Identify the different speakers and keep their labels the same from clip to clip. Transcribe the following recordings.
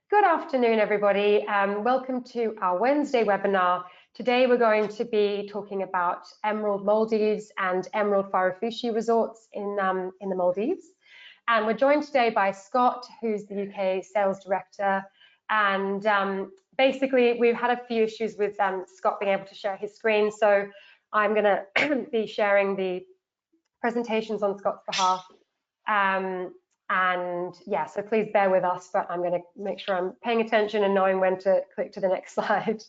Speaker 1: Good afternoon, everybody. Welcome to our Wednesday webinar. Today, we're going to be talking about Emerald Maldives and Emerald Faarufushi resorts in the Maldives. And we're joined today by Scott, who's the UK Sales Director. And basically, we've had a few issues with Scott being able to share his screen. So I'm going to be sharing the presentations on Scott's behalf. And yeah, so please bear with us, but I'm going to make sure I'm paying attention and knowing when to click to the next slide.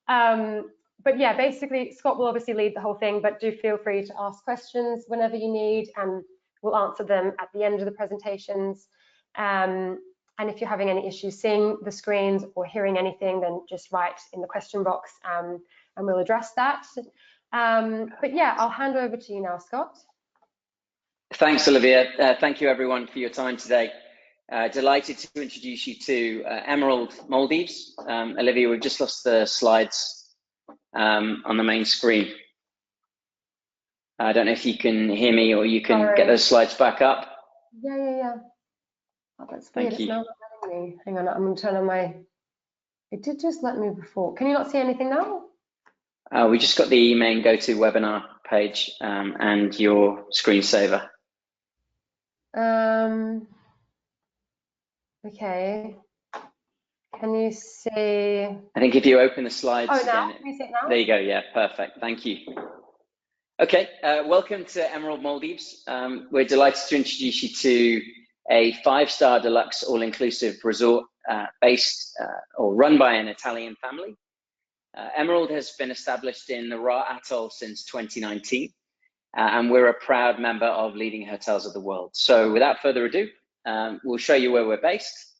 Speaker 1: But yeah, basically, Scott will obviously lead the whole thing, but do feel free to ask questions whenever you need, and we'll answer them at the end of the presentations. And if you're having any issues seeing the screens or hearing anything, then just write in the question box and we'll address that. But yeah, I'll hand over to you now, Scott.
Speaker 2: Thanks, Olivia. Thank you, everyone, for your time today. Delighted to introduce you to Emerald Maldives. Olivia, we've just lost the slides on the main screen. I don't know if you can hear me or you can get those slides back up.
Speaker 1: Yeah. Oh, that's weird. It's now not letting me. Hang on, I'm going to turn on my... It did just let me before. Can you not see anything now?
Speaker 2: We just got the main GoToWebinar page and your screensaver.
Speaker 1: Okay. Can you see?
Speaker 2: I think if you open the slides
Speaker 1: now?
Speaker 2: again.
Speaker 1: Can you see it now?
Speaker 2: There you go. Yeah, perfect. Thank you. Okay, welcome to Emerald Maldives. We're delighted to introduce you to a 5-star deluxe all-inclusive resort based or run by an Italian family. Emerald has been established in the Raa Atoll since 2019. And we're a proud member of Leading Hotels of the World. So without further ado, we'll show you where we're based.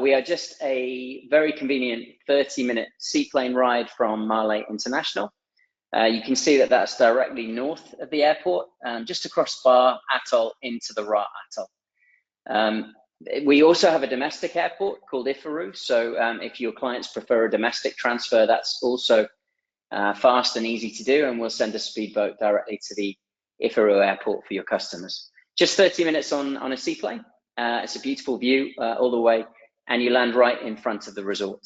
Speaker 2: We are just a very convenient 30-minute seaplane ride from Malé International. You can see that that's directly north of the airport, just across Bar Atoll into the Raa Atoll. We also have a domestic airport called Faarufushi. So if your clients prefer a domestic transfer, that's also fast and easy to do, and we'll send a speedboat directly to the Faarufushi airport for your customers. Just 30 minutes on a seaplane. It's a beautiful view all the way, and you land right in front of the resort.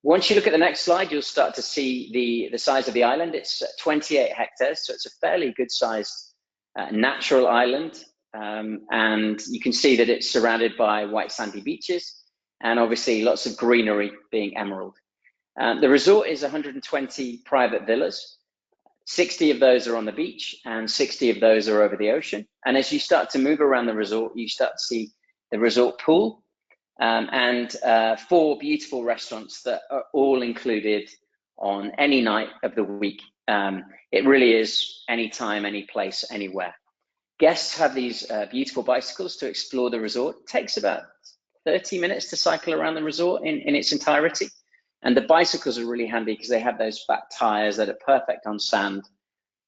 Speaker 2: Once you look at the next slide, you'll start to see the size of the island. It's 28 hectares, so it's a fairly good sized natural island. And you can see that it's surrounded by white sandy beaches and obviously lots of greenery, being emerald. The resort is 120 private villas. 60 of those are on the beach and 60 of those are over the ocean. And as you start to move around the resort, you start to see the resort pool and 4 beautiful restaurants that are all included on any night of the week. It really is anytime, any place, anywhere. Guests have these beautiful bicycles to explore the resort. It takes about 30 minutes to cycle around the resort in its entirety. And the bicycles are really handy because they have those fat tires that are perfect on sand.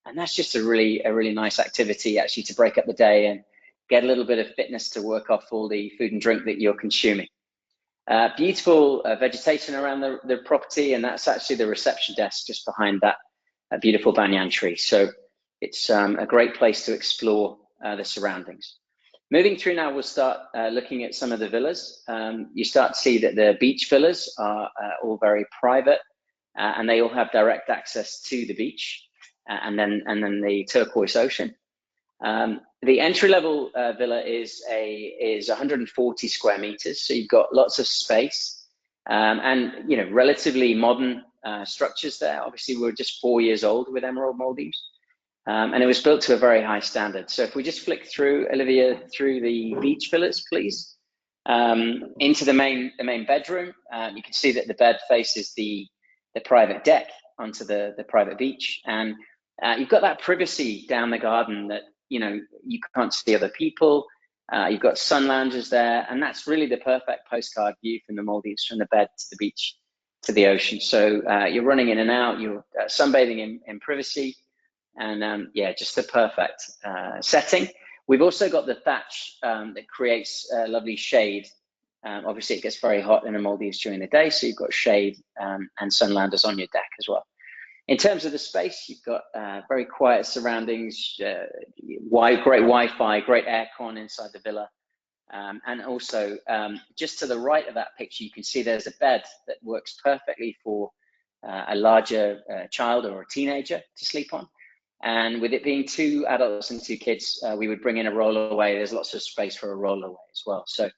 Speaker 2: And that's just a really nice activity actually to break up the day and get a little bit of fitness to work off all the food and drink that you're consuming. Beautiful vegetation around the property, and that's actually the reception desk just behind that beautiful banyan tree. So it's a great place to explore the surroundings. Moving through now, we'll start looking at some of the villas. You start to see that the beach villas are all very private, and they all have direct access to the beach and then the turquoise ocean. The entry-level villa is 140 square meters, so you've got lots of space and relatively modern structures there. Obviously, we're just 4 years old with Emerald Maldives. And it was built to a very high standard. So if we just flick through, Olivia, through the beach villas, please, into the main bedroom, you can see that the bed faces the private deck onto the private beach. And you've got that privacy down the garden that, you can't see other people. You've got sun loungers there. And that's really the perfect postcard view from the Maldives, from the bed to the beach to the ocean. So you're running in and out, you're sunbathing in privacy. And yeah, just the perfect setting. We've also got the thatch that creates a lovely shade. Obviously, it gets very hot in the Maldives during the day, so you've got shade and sun loungers on your deck as well. In terms of the space, you've got very quiet surroundings, great Wi-Fi, great aircon inside the villa. And also, just to the right of that picture, you can see there's a bed that works perfectly for a larger child or a teenager to sleep on. And with it being 2 adults and 2 kids, we would bring in a roll-away. There's lots of space for a roll-away as well. So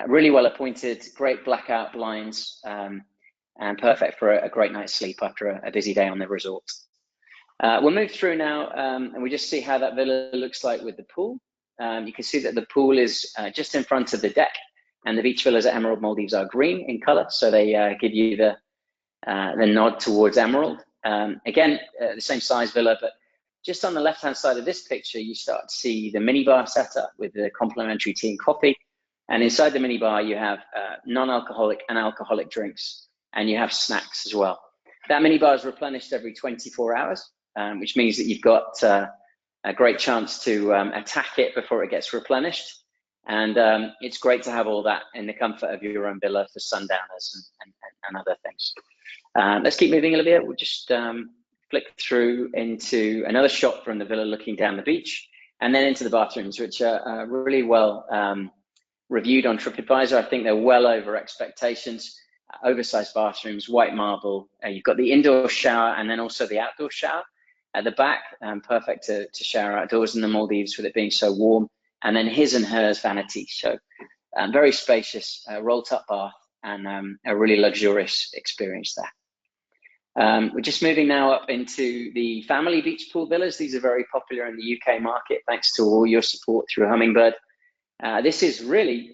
Speaker 2: really well appointed, great blackout blinds, and perfect for a great night's sleep after a busy day on the resort. We'll move through now, and we just see how that villa looks like with the pool. You can see that the pool is just in front of the deck, and the beach villas at Emerald Maldives are green in color, so they give you the nod towards emerald. Again, the same size villa, but just on the left-hand side of this picture, you start to see the minibar setup with the complimentary tea and coffee. And inside the minibar, you have non-alcoholic and alcoholic drinks, and you have snacks as well. That minibar is replenished every 24 hours, which means that you've got a great chance to attack it before it gets replenished. And it's great to have all that in the comfort of your own villa for sundowners and other things. Let's keep moving a little bit. We'll just flick through into another shot from the villa looking down the beach, and then into the bathrooms, which are really well reviewed on TripAdvisor. I think they're well over expectations. Oversized bathrooms, white marble. You've got the indoor shower and then also the outdoor shower at the back, perfect to shower outdoors in the Maldives with it being so warm. And then his and hers vanity. So very spacious, rolled up bath, and a really luxurious experience there. We're just moving now up into the family beach pool villas. These are very popular in the UK market, thanks to all your support through Hummingbird. This is really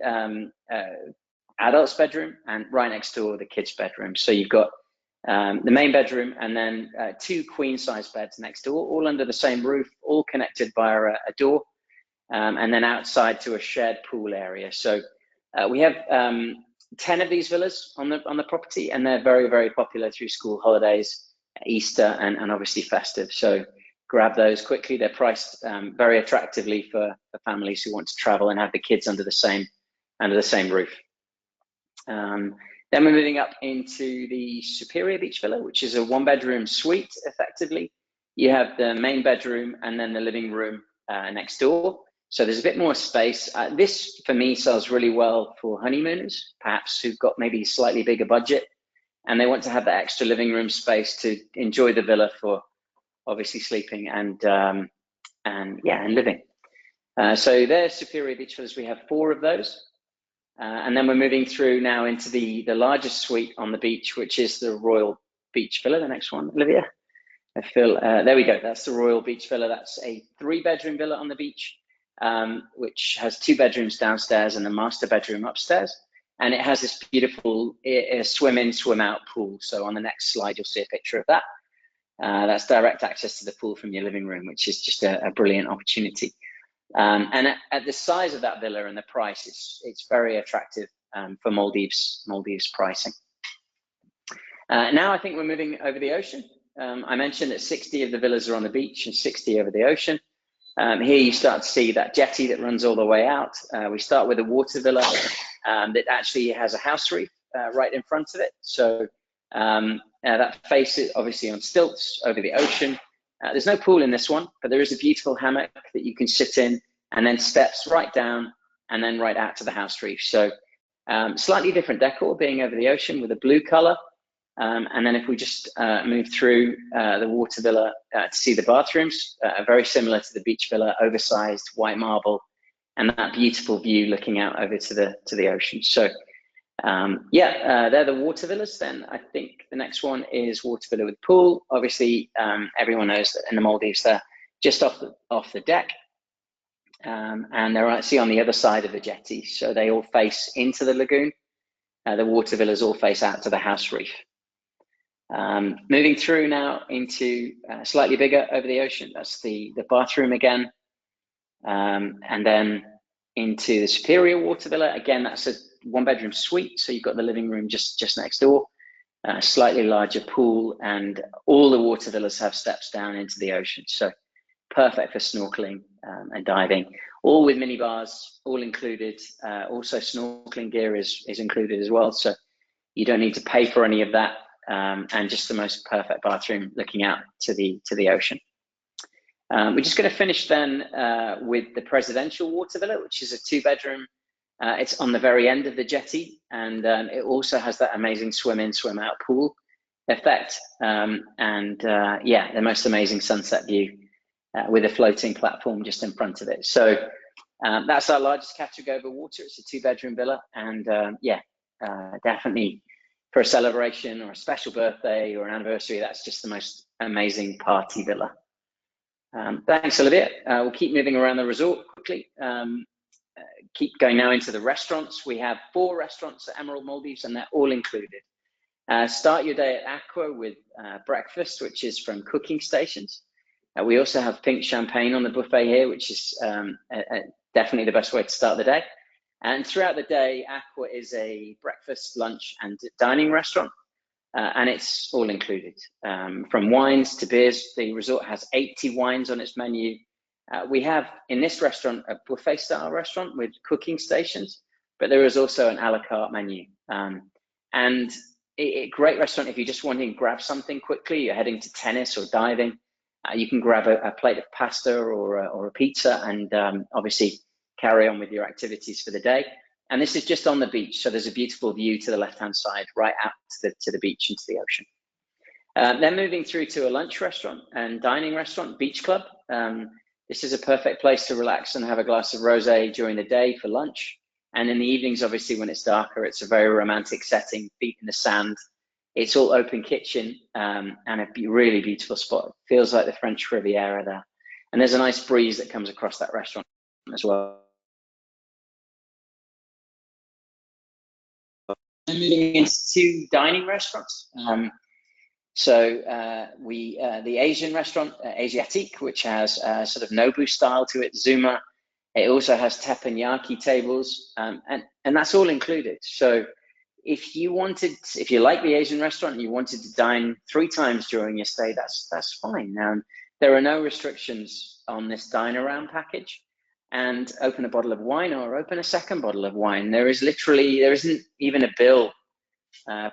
Speaker 2: adult's bedroom, and right next door the kids' bedroom. So you've got the main bedroom and then 2 queen-size beds next door, all under the same roof, all connected via a door, and then outside to a shared pool area. So we have 10 of these villas on the property, and they're very, very popular through school holidays, Easter, and obviously festive. So grab those quickly. They're priced very attractively for families who want to travel and have the kids under the same roof. Then we're moving up into the Superior Beach Villa, which is a 1-bedroom suite, effectively. You have the main bedroom and then the living room next door. So there's a bit more space. This, for me, sells really well for honeymooners, perhaps who've got maybe a slightly bigger budget, and they want to have that extra living room space to enjoy the villa for obviously sleeping and living. So there's Superior Beach Villas. We have 4 of those. And then we're moving through now into the largest suite on the beach, which is the Royal Beach Villa. The next one, Olivia. I feel, there we go. That's the Royal Beach Villa. That's a 3-bedroom villa on the beach, which has 2 bedrooms downstairs and a master bedroom upstairs. And it has this beautiful swim in, swim out pool. So on the next slide, you'll see a picture of that. That's direct access to the pool from your living room, which is just a brilliant opportunity. And at the size of that villa and the price, it's very attractive for Maldives pricing. Now I think we're moving over the ocean. I mentioned that 60 of the villas are on the beach and 60 over the ocean. Here you start to see that jetty that runs all the way out. We start with a water villa that actually has a house reef right in front of it. So that faces obviously on stilts over the ocean. There's no pool in this one, but there is a beautiful hammock that you can sit in, and then steps right down and then right out to the house reef. So slightly different decor being over the ocean with a blue color. And then if we just move through the water villa to see the bathrooms, very similar to the beach villa, oversized white marble, and that beautiful view looking out over to the ocean. So they're the water villas. Then I think the next one is water villa with pool. Obviously, everyone knows that in the Maldives they're just off the deck, and they're actually on the other side of the jetty, so they all face into the lagoon. The water villas all face out to the house reef. Moving through now into slightly bigger over the ocean. That's the bathroom again, and then into the Superior water villa. Again, that's a 1-bedroom suite, so you've got the living room just next door, slightly larger pool, and all the water villas have steps down into the ocean, so perfect for snorkeling and diving, all with mini bars, all included. Also snorkeling gear is included as well, so you don't need to pay for any of that, and just the most perfect bathroom looking out to the ocean. We're just going to finish then with the Presidential water villa, which is a 2-bedroom It's on the very end of the jetty, and it also has that amazing swim in, swim out pool effect. Yeah, the most amazing sunset view with a floating platform just in front of it. So that's our largest category over water. It's a 2-bedroom villa, and definitely for a celebration or a special birthday or an anniversary, that's just the most amazing party villa. Thanks, Olivia. We'll keep moving around the resort quickly. Keep going now into the restaurants. We have 4 restaurants at Emerald Maldives, and they're all included. Start your day at Aqua with breakfast, which is from cooking stations. We also have pink champagne on the buffet here, which is definitely the best way to start the day. And throughout the day, Aqua is a breakfast, lunch, and dining restaurant, and it's all included. From wines to beers, the resort has 80 wines on its menu. We have, in this restaurant, a buffet-style restaurant with cooking stations, but there is also an a la carte menu. And great restaurant if you're just wanting to grab something quickly, you're heading to tennis or diving, you can grab a plate of pasta or a pizza and obviously carry on with your activities for the day. And this is just on the beach, so there's a beautiful view to the left-hand side, right out to the beach into the ocean. Then moving through to a lunch restaurant and dining restaurant, Beach Club. This is a perfect place to relax and have a glass of rosé during the day for lunch. And in the evenings, obviously, when it's darker, it's a very romantic setting, feet in the sand. It's all open kitchen and a really beautiful spot. It feels like the French Riviera there. And there's a nice breeze that comes across that restaurant as well. And moving into 2 dining restaurants. The Asian restaurant, Asiatique, which has sort of Nobu style to it, Zuma. It also has teppanyaki tables, and that's all included. So if you like the Asian restaurant and you wanted to dine 3 times during your stay, that's fine. Now, there are no restrictions on this dine around package. And open a bottle of wine or open a second bottle of wine. There isn't even a bill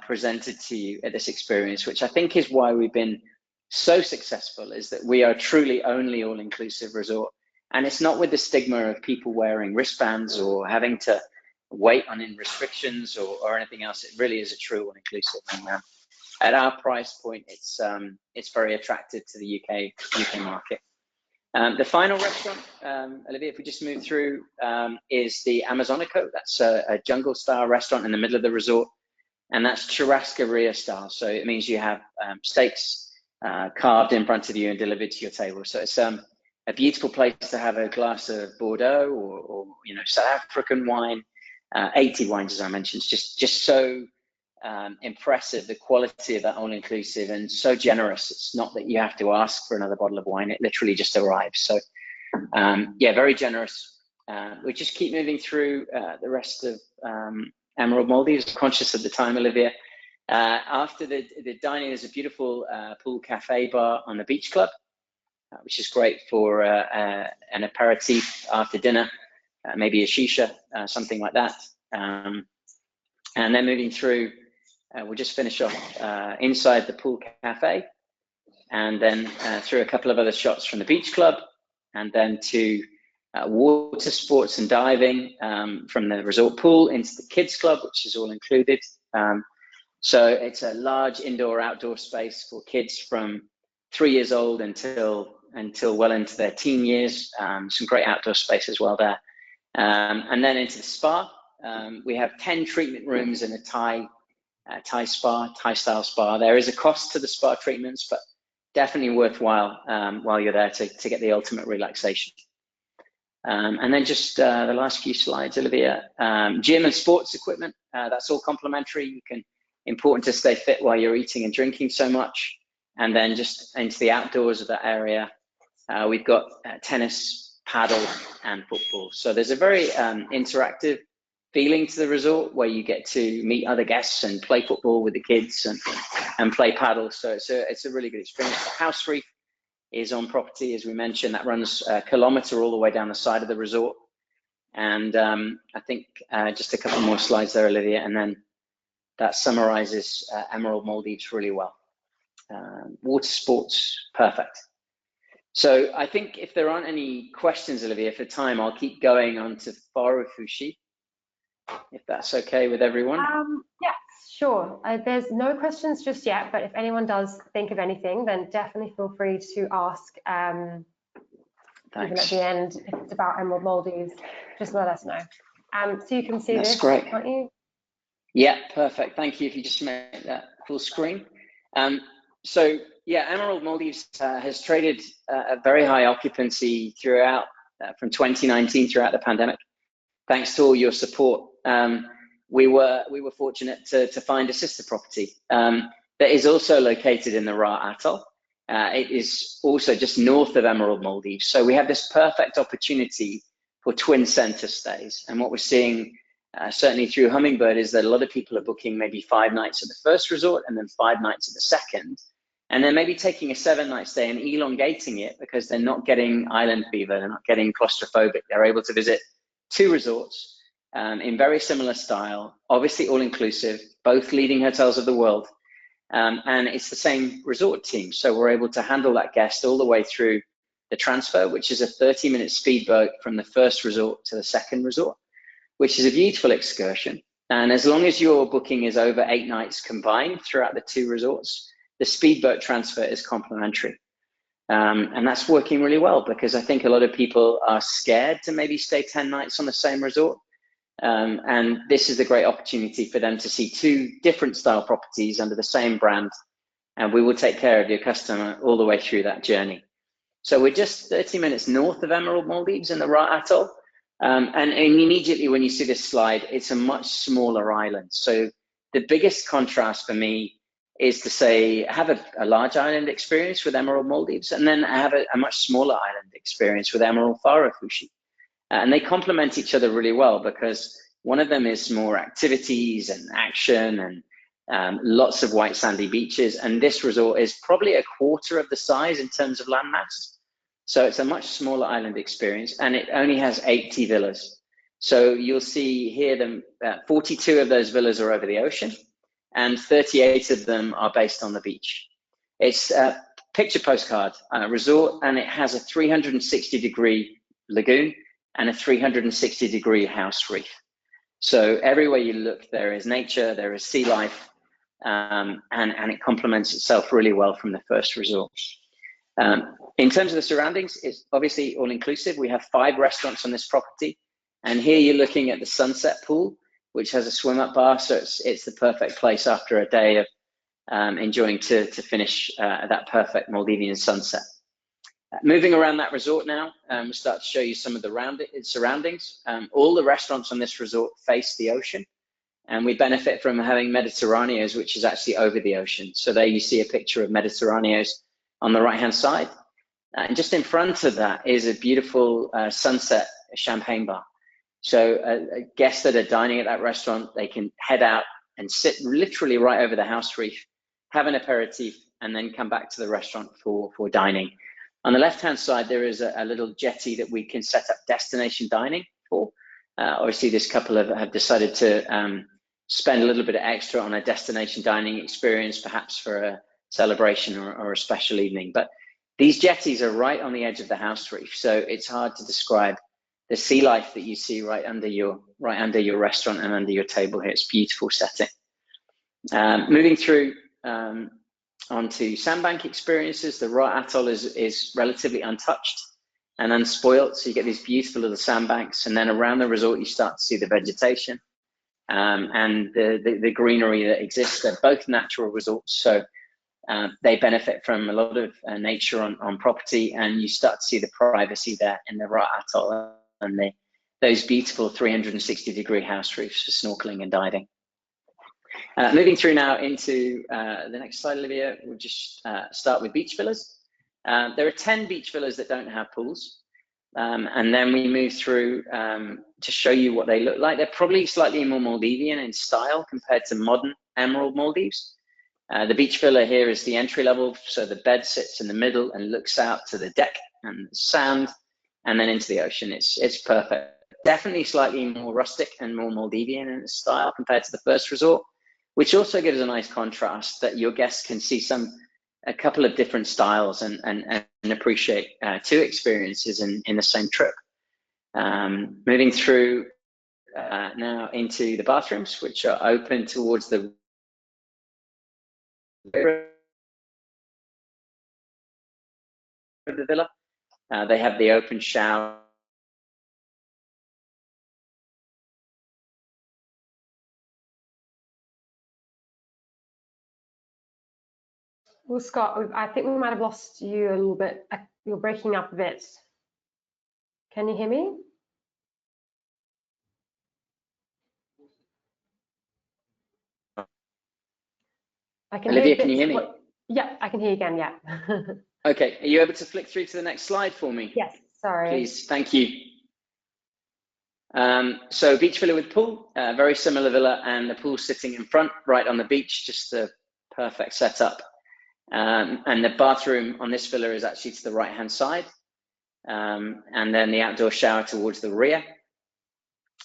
Speaker 2: presented to you at this experience, which I think is why we've been so successful, is that we are truly only all-inclusive resort. And it's not with the stigma of people wearing wristbands or having to wait on restrictions or anything else. It really is a true all-inclusive. And at our price point, it's very attractive to the UK market. The final restaurant, Olivia, if we just move through, is the Amazonico. That's a jungle-style restaurant in the middle of the resort, and that's churrascaria style. So it means you have steaks carved in front of you and delivered to your table. So it's a beautiful place to have a glass of Bordeaux or South African wine. 80 wines, as I mentioned. It's just so impressive, the quality of that all-inclusive, and so generous. It's not that you have to ask for another bottle of wine. It literally just arrives. So yeah, very generous. We just keep moving through the rest of Emerald Maldives, conscious of the time, Olivia. After the dining, there's a beautiful pool cafe bar on the beach club, which is great for an aperitif after dinner, maybe a shisha, something like that. And then moving through, we'll just finish off inside the pool cafe, and then through a couple of other shots from the beach club, and then to water sports and diving from the resort pool into the kids club, which is all included. So it's a large indoor-outdoor space for kids from 3 years old until well into their teen years. Some great outdoor space as well there. And then into the spa. We have 10 treatment rooms in a Thai style spa. There is a cost to the spa treatments, but definitely worthwhile while you're there to get the ultimate relaxation. And then just the last few slides, Olivia. Gym and sports equipment, that's all complimentary. Important to stay fit while you're eating and drinking so much. And then just into the outdoors of that area, we've got tennis, paddle, and football. So there's a very interactive feeling to the resort where you get to meet other guests and play football with the kids and play paddle. So it's a really good experience. The house reef is on property, as we mentioned. That runs a kilometer all the way down the side of the resort. And I think just a couple more slides there, Olivia, and then that summarizes Emerald Maldives really well. Water sports, perfect. So I think if there aren't any questions, Olivia, for time, I'll keep going on to Faarufushi. if that's okay with everyone.
Speaker 1: Yes, sure. There's no questions just yet, but if anyone does think of anything, then definitely feel free to ask. Even at the end, if it's about Emerald Maldives, just let us know. So you can see
Speaker 2: That's
Speaker 1: this,
Speaker 2: great.
Speaker 1: can't you?
Speaker 2: Yeah, perfect. Thank you. If you just make that full screen. So yeah, Emerald Maldives has traded a very high occupancy throughout from 2019 throughout the pandemic. Thanks to all your support, we were fortunate to find a sister property that is also located in the Raa Atoll. It is also just north of Emerald Maldives. So we have this perfect opportunity for twin center stays. And what we're seeing, certainly through Hummingbird, is that a lot of people are booking maybe 5 nights at the first resort and then 5 nights at the second. And then maybe taking a 7-night stay and elongating it because they're not getting island fever, they're not getting claustrophobic. They're able to visit 2 resorts in very similar style, obviously all inclusive, both leading hotels of the world. And it's the same resort team. So we're able to handle that guest all the way through the transfer, which is a 30-minute speedboat from the first resort to the second resort, which is a beautiful excursion. And as long as your booking is over 8 nights combined throughout the 2 resorts, the speedboat transfer is complimentary. And that's working really well because I think a lot of people are scared to maybe stay 10 nights on the same resort. And this is a great opportunity for them to see 2 different style properties under the same brand, and we will take care of your customer all the way through that journey. So we're just 30 minutes north of Emerald Maldives in the Raa Atoll, and immediately when you see this slide, it's a much smaller island. So the biggest contrast for me is to say, have a large island experience with Emerald Maldives, and then have a much smaller island experience with Emerald Faarufushi. And they complement each other really well because one of them is more activities and action and lots of white sandy beaches. And this resort is probably a quarter of the size in terms of landmass. So it's a much smaller island experience and it only has 80 villas. So you'll see here 42 of those villas are over the ocean and 38 of them are based on the beach. It's a picture postcard resort and it has a 360-degree lagoon and a 360-degree house reef. So everywhere you look, there is nature, there is sea life, and it complements itself really well from the first resort. In terms of the surroundings, it's obviously all-inclusive. We have 5 restaurants on this property, and here you're looking at the sunset pool, which has a swim-up bar, so it's the perfect place after a day of enjoying to finish that perfect Maldivian sunset. Moving around that resort now, we'll start to show you some of the surroundings. All the restaurants on this resort face the ocean, and we benefit from having Mediterraneos, which is actually over the ocean. So there you see a picture of Mediterraneos on the right-hand side. And just in front of that is a beautiful sunset champagne bar. So guests that are dining at that restaurant, they can head out and sit literally right over the house reef, have an aperitif, and then come back to the restaurant for dining. On the left-hand side, there is a little jetty that we can set up destination dining for. Obviously, this couple have decided to spend a little bit extra on a destination dining experience, perhaps for a celebration or a special evening. But these jetties are right on the edge of the house reef, so it's hard to describe the sea life that you see right under your restaurant and under your table here. It's a beautiful setting. Moving through onto sandbank experiences, the Raa Atoll is relatively untouched and unspoilt, so you get these beautiful little sandbanks, and then around the resort you start to see the vegetation and the greenery that exists. They're both natural resorts, so they benefit from a lot of nature on property, and you start to see the privacy there in the Raa Atoll and those beautiful 360-degree house reefs for snorkeling and diving. Moving through now into the next slide, Olivia, we'll just start with beach villas. There are 10 beach villas that don't have pools. And then we move through to show you what they look like. They're probably slightly more Maldivian in style compared to modern Emerald Maldives. The beach villa here is the entry level, so the bed sits in the middle and looks out to the deck and the sand and then into the ocean. It's perfect. Definitely slightly more rustic and more Maldivian in its style compared to the first resort, which also gives a nice contrast that your guests can see a couple of different styles and appreciate 2 experiences in the same trip. Moving through now into the bathrooms, which are open towards the rear of the villa. They have the open shower.
Speaker 1: Well, Scott, I think we might have lost you a little bit. You're breaking up a bit. Can you hear me? I can
Speaker 2: Olivia,
Speaker 1: hear
Speaker 2: can you hear me?
Speaker 1: Yeah, I can hear you again, yeah.
Speaker 2: Okay, are you able to flick through to the next slide for me?
Speaker 1: Yes, sorry.
Speaker 2: Please, thank you. So beach villa with pool, very similar villa, and the pool sitting in front, right on the beach, just a perfect setup. And the bathroom on this villa is actually to the right-hand side. And then the outdoor shower towards the rear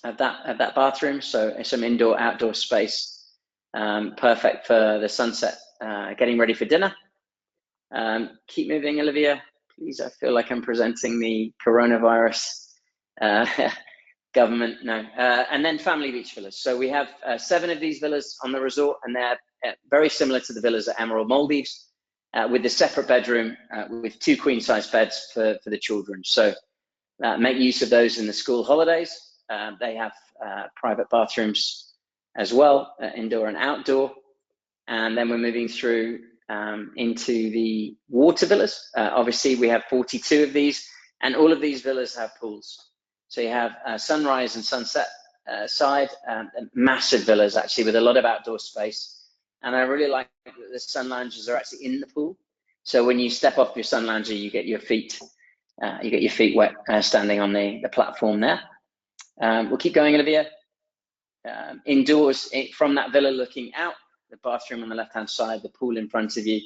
Speaker 2: of that bathroom. So some indoor outdoor space, perfect for the sunset, getting ready for dinner. Keep moving, Olivia, please. I feel like I'm presenting the coronavirus government. No. And then family beach villas. So we have 7 of these villas on the resort, and they're very similar to the villas at Emerald Maldives, with a separate bedroom with 2 queen-size beds for the children. So make use of those in the school holidays. They have private bathrooms as well, indoor and outdoor. And then we're moving through into the water villas. Obviously, we have 42 of these, and all of these villas have pools. So you have sunrise and sunset side, massive villas actually with a lot of outdoor space. And I really like that the sun loungers are actually in the pool. So when you step off your sun lounger, you get your feet wet standing on the platform there. We'll keep going, Olivia. Indoors from that villa looking out, the bathroom on the left-hand side, the pool in front of you,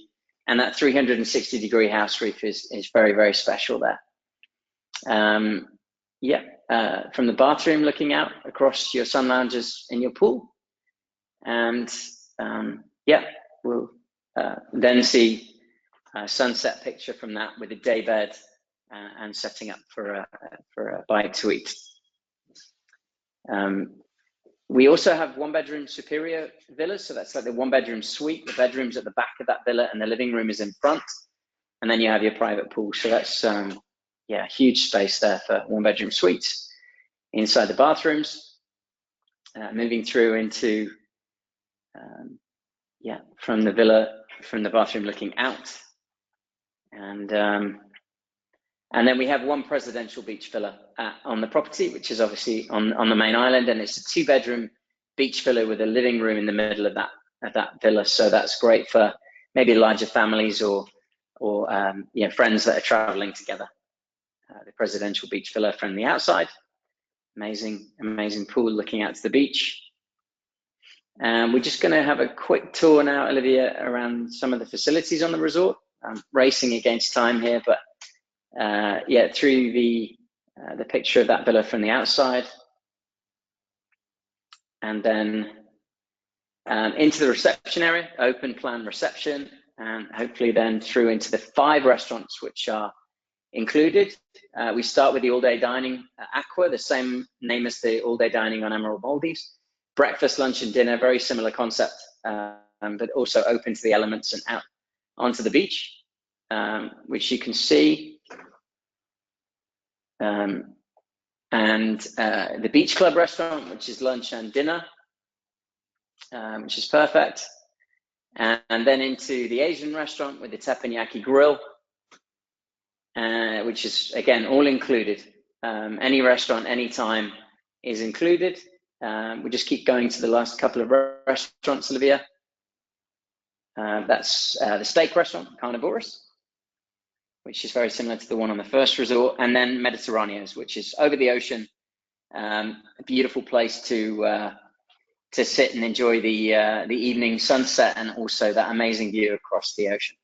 Speaker 2: and that 360-degree house roof is very, very special there. From the bathroom looking out across your sun loungers in your pool. And we'll then see a sunset picture from that with a day bed and setting up for a bite to eat. We also have 1-bedroom superior villas, so that's like the 1-bedroom suite. The bedroom's at the back of that villa, and the living room is in front. And then you have your private pool. So that's huge space there for 1-bedroom suites inside the bathrooms. Moving through into from the villa, from the bathroom looking out, and then we have 1 presidential beach villa on the property, which is obviously on the main island, and it's a 2-bedroom beach villa with a living room in the middle of that villa. So that's great for maybe larger families or friends that are traveling together. The presidential beach villa from the outside, amazing pool looking out to the beach. And we're just going to have a quick tour now, Olivia, around some of the facilities on the resort. I'm racing against time here, but through the picture of that villa from the outside, and then into the reception area, open plan reception, and hopefully then through into the 5 restaurants which are included. We start with the all-day dining Aqua, the same name as the all-day dining on Emerald Maldives. Breakfast, lunch, and dinner, very similar concept, but also open to the elements and out onto the beach, which you can see. And the Beach Club restaurant, which is lunch and dinner, which is perfect. And then into the Asian restaurant with the teppanyaki grill, which is, again, all included. Any restaurant, anytime is included. We just keep going to the last couple of restaurants, Olivia. That's the steak restaurant, Carnivorous, which is very similar to the one on the first resort, and then Mediterraneo's, which is over the ocean, a beautiful place to sit and enjoy the evening sunset, and also that amazing view across the ocean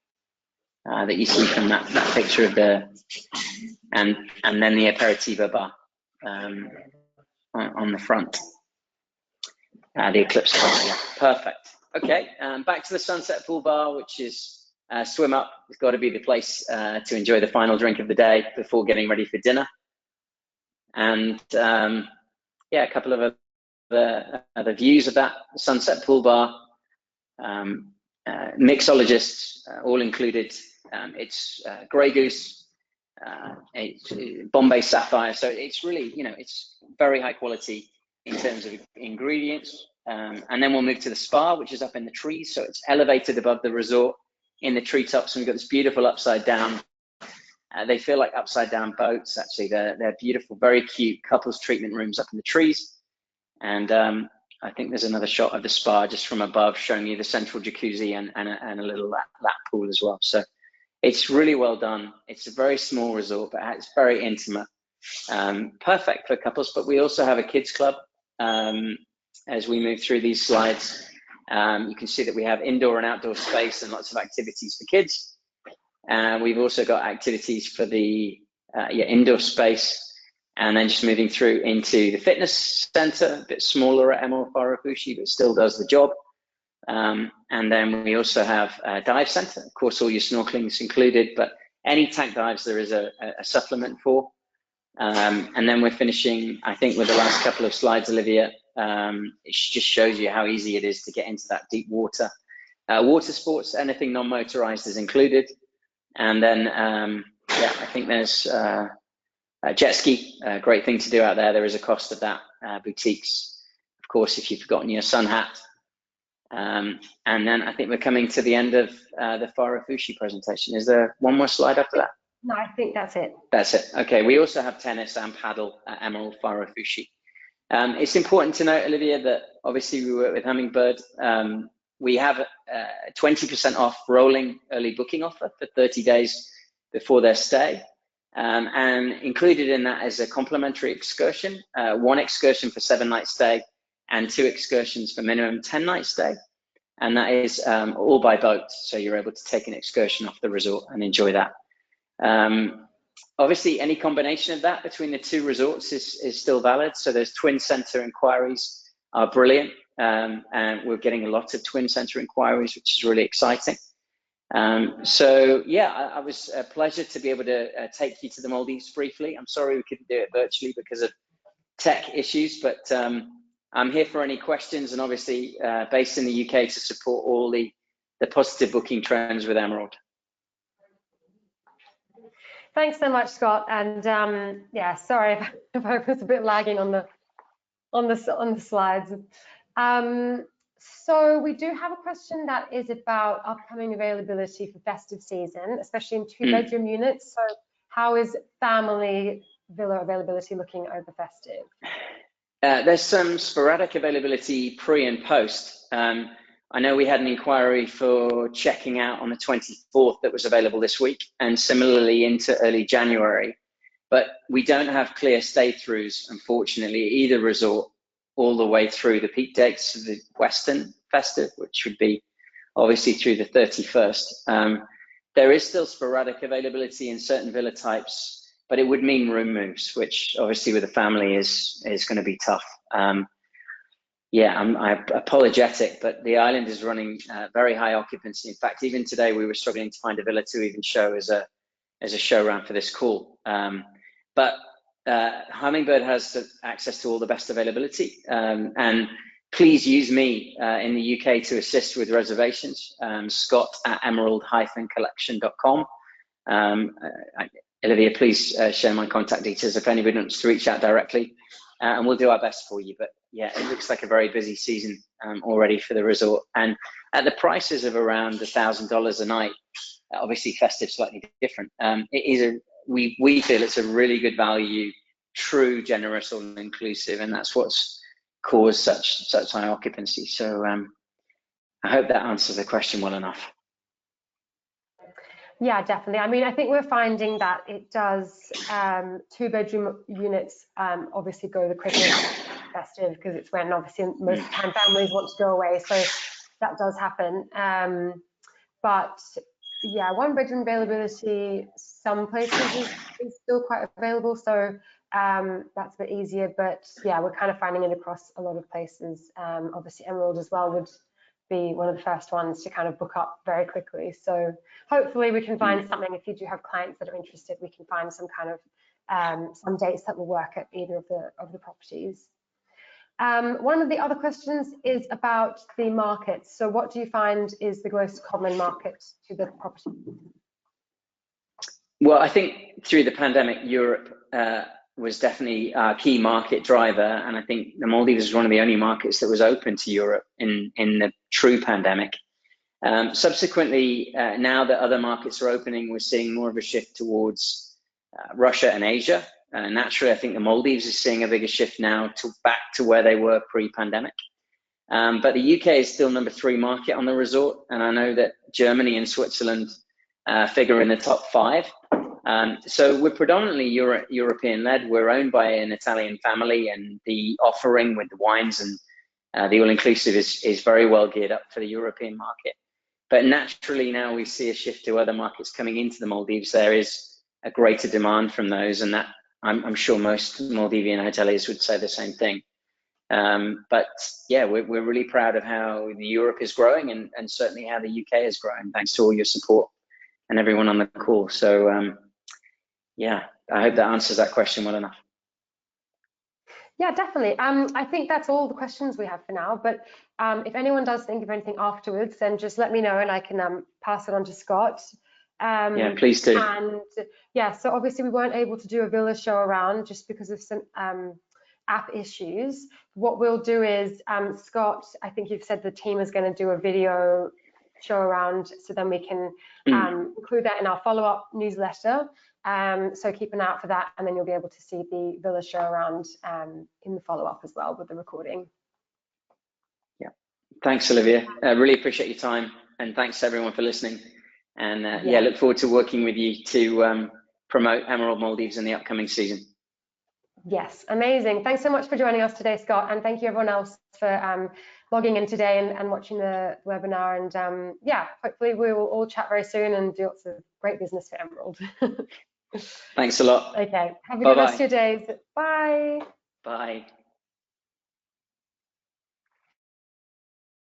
Speaker 2: that you see from that picture of and then the aperitivo bar on the front. The Eclipse bar, yeah, perfect. Okay, back to the Sunset Pool Bar, which is swim up. It's got to be the place to enjoy the final drink of the day before getting ready for dinner. And a couple of the views of that sunset pool bar. Mixologists, all included. It's Grey Goose, it's Bombay Sapphire. So it's really, it's very high quality in terms of ingredients. And then we'll move to the spa, which is up in the trees. So it's elevated above the resort in the treetops. And we've got this beautiful upside down. They feel like upside down boats, actually. They're beautiful, very cute couples treatment rooms up in the trees. And I think there's another shot of the spa just from above showing you the central jacuzzi and a little lap pool as well. So it's really well done. It's a very small resort, but it's very intimate. Perfect for couples, but we also have a kids club. As we move through these slides, you can see that we have indoor and outdoor space and lots of activities for kids. We've also got activities for the indoor space, and then just moving through into the fitness center, a bit smaller at Emerald Faarufushi, but still does the job. And then we also have a dive center. Of course, all your snorkeling is included, but any tank dives there is a supplement for. And then we're finishing, I think, with the last couple of slides, Olivia. It just shows you how easy it is to get into that deep water. Water sports, anything non-motorized is included. And then, I think there's a jet ski, a great thing to do out there. There is a cost of that. Boutiques, of course, if you've forgotten your sun hat. And then I think we're coming to the end of the Faarufushi presentation. Is there one more slide after that?
Speaker 1: No, I think that's it.
Speaker 2: That's it. Okay, we also have tennis and paddle at Emerald Faarufushi. It's important to note, Olivia, that obviously we work with Hummingbird. We have a 20% off rolling early booking offer for 30 days before their stay. And included in that is a complimentary excursion, one excursion for 7-night stay and 2 excursions for minimum 10-night stay. And that is all by boat. So you're able to take an excursion off the resort and enjoy that. Obviously, any combination of that between the 2 resorts is still valid. So those twin center inquiries are brilliant. And we're getting a lot of twin center inquiries, which is really exciting. So yeah, it was a pleasure to be able to take you to the Maldives briefly. I'm sorry we couldn't do it virtually because of tech issues, but I'm here for any questions, and obviously based in the UK to support all the positive booking trends with Emerald.
Speaker 1: Thanks so much, Scott. And yeah, sorry if I was a bit lagging on the slides. So we do have a question that is about upcoming availability for festive season, especially in 2-bedroom units. So how is family villa availability looking over festive?
Speaker 2: There's some sporadic availability pre and post. I know we had an inquiry for checking out on the 24th that was available this week, and similarly into early January. But we don't have clear stay-throughs, unfortunately, either resort all the way through the peak dates of the Western festive, which would be obviously through the 31st. There is still sporadic availability in certain villa types, but it would mean room moves, which obviously with a family is going to be tough. Yeah, I'm apologetic, but the island is running very high occupancy. In fact, even today we were struggling to find a villa to even show as a show round for this call. But Hummingbird has access to all the best availability, and please use me in the UK to assist with reservations. Scott at emerald-collection.com. Olivia, please share my contact details if anybody wants to reach out directly, and we'll do our best for you. But yeah, it looks like a very busy season already for the resort, and at the prices of around $1,000 a night. Obviously, festive slightly different. We feel it's a really good value, true, generous, all inclusive, and that's what's caused such high occupancy. So I hope that answers the question well enough.
Speaker 1: Yeah, definitely. I mean, I think we're finding that it does 2-bedroom units obviously go the quickest festive, because it's when obviously most of the time families want to go away, so that does happen. But yeah, 1-bedroom availability, some places is still quite available, so that's a bit easier. But yeah, we're kind of finding it across a lot of places. Obviously Emerald as well would be one of the first ones to kind of book up very quickly. So hopefully we can find something. If you do have clients that are interested, we can find some kind of some dates that will work at either of the properties. One of the other questions is about the markets. So what do you find is the most common market to the property?
Speaker 2: Well, I think through the pandemic, Europe was definitely our key market driver, and I think the Maldives was one of the only markets that was open to Europe in the true pandemic. Subsequently, now that other markets are opening, we're seeing more of a shift towards Russia and Asia. Naturally, I think the Maldives is seeing a bigger shift now back to where they were pre-pandemic. But the UK is still number 3 market on the resort, and I know that Germany and Switzerland figure in the top 5. So we're predominantly European-led. We're owned by an Italian family, and the offering with the wines and the all-inclusive is very well geared up for the European market. But naturally now we see a shift to other markets coming into the Maldives. There is a greater demand from those, and that I'm sure most Maldivian hoteliers would say the same thing. But yeah, we're really proud of how Europe is growing, and certainly how the UK is growing, thanks to all your support and everyone on the call. So yeah, I hope that answers that question well enough.
Speaker 1: Yeah, definitely. I think that's all the questions we have for now, but if anyone does think of anything afterwards, then just let me know and I can pass it on to Scott.
Speaker 2: Yeah, please do.
Speaker 1: And yeah, so obviously we weren't able to do a villa show around just because of some app issues. What we'll do is, Scott, I think you've said the team is going to do a video show around, so then we can include that in our follow-up newsletter. So keep an eye out for that, and then you'll be able to see the villa show around in the follow-up as well with the recording.
Speaker 2: Yeah, thanks, Olivia. I really appreciate your time, and thanks to everyone for listening. And yeah, look forward to working with you to promote Emerald Maldives in the upcoming season.
Speaker 1: Yes, amazing. Thanks so much for joining us today, Scott, and thank you everyone else for logging in today and watching the webinar. And yeah, hopefully we will all chat very soon and do lots of great business for Emerald.
Speaker 2: Thanks a lot.
Speaker 1: Okay, have a good rest of your days. Bye.
Speaker 2: Bye.